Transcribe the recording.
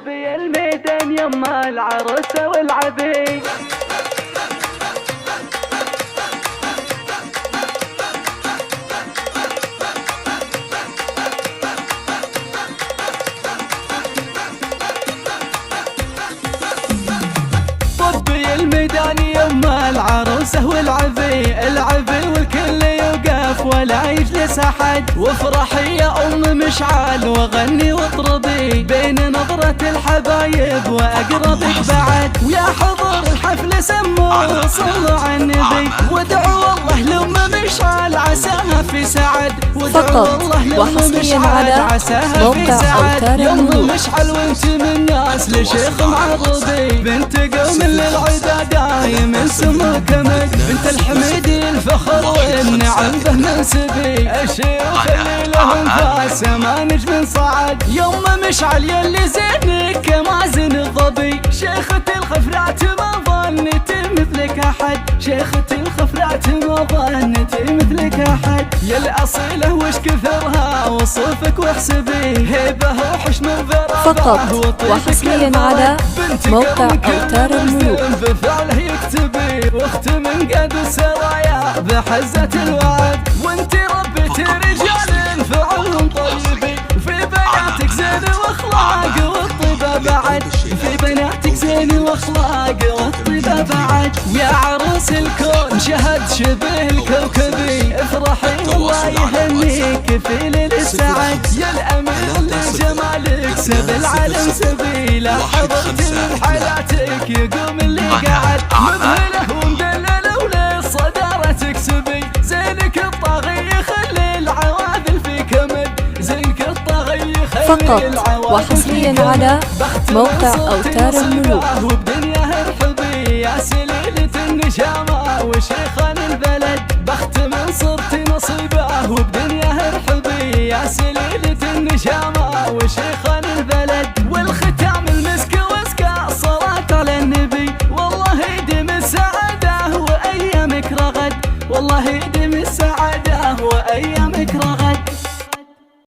طبي الميدان يما العروسة والعبي. طبي الميدان يما العروسة والعبي، العبي والكل يوقف ولا يجلس أحد، وافرحي يا أم مشعل وغني واطربي بين نظرة الحبايب وأقربك بعد. ويا حضور الحفل سموا صلوا على النبي، وادعوا الله لأم مشعل عساها في سعد، وادعوا الله لأم مشعل عساها في سعد. يا أم مشعل وانت من الناس لشيخ معربي، بنت قوم للعدا دايم سمو كمد، بنت الحميدي الفخر والنعم به منسبي، الشيوخ اللي لهم فاس ما نجم صعد. يوم مشعل يلي زينك مازن الظبي، شيخة الخفرات ما ظنت مثلك احد، شيخة الخفرات ما ظنت مثلك احد. يا الاصيله وش كثرها وصفك واحسبي، هيبه وحشم وذرابه فقط وحصريا على موقع أوتار الملوك. بفعله يكتبي واخت من قد السرايا بحزة الوعد، وانت ربيتي رجال فعلهم طيبي، في بناتك زين واخلاق والطيبة بعد، في بناتك زين واخلاق والطيبة بعد. ويا عروس الكون شهد شبه الكوكبي، افرحي والله يهنيك في ليل السعد. يا الامير اللي جمالك سب العالم سبيله، حضرت من حياتك يقوم اللي قعد، مذهله ومدلله وللصدارة تكسبي، زينك الطاغي يخلي العواذل في كمد، زينك الطاغي يخلي فقط وحصريا على موقع أوتار الملوك. وبدنيا ارحبي يا سليلة النشامة وشيخان البلد، بخت من صرتي نصيبه وبدنيا ارحبي يا سليلة النشامة وشيخان البلد. والختام المسك وسكى الصلاة على النبي، والله يديم السعادة وأيامك رغد، والله يديم السعادة وأيامك رغد.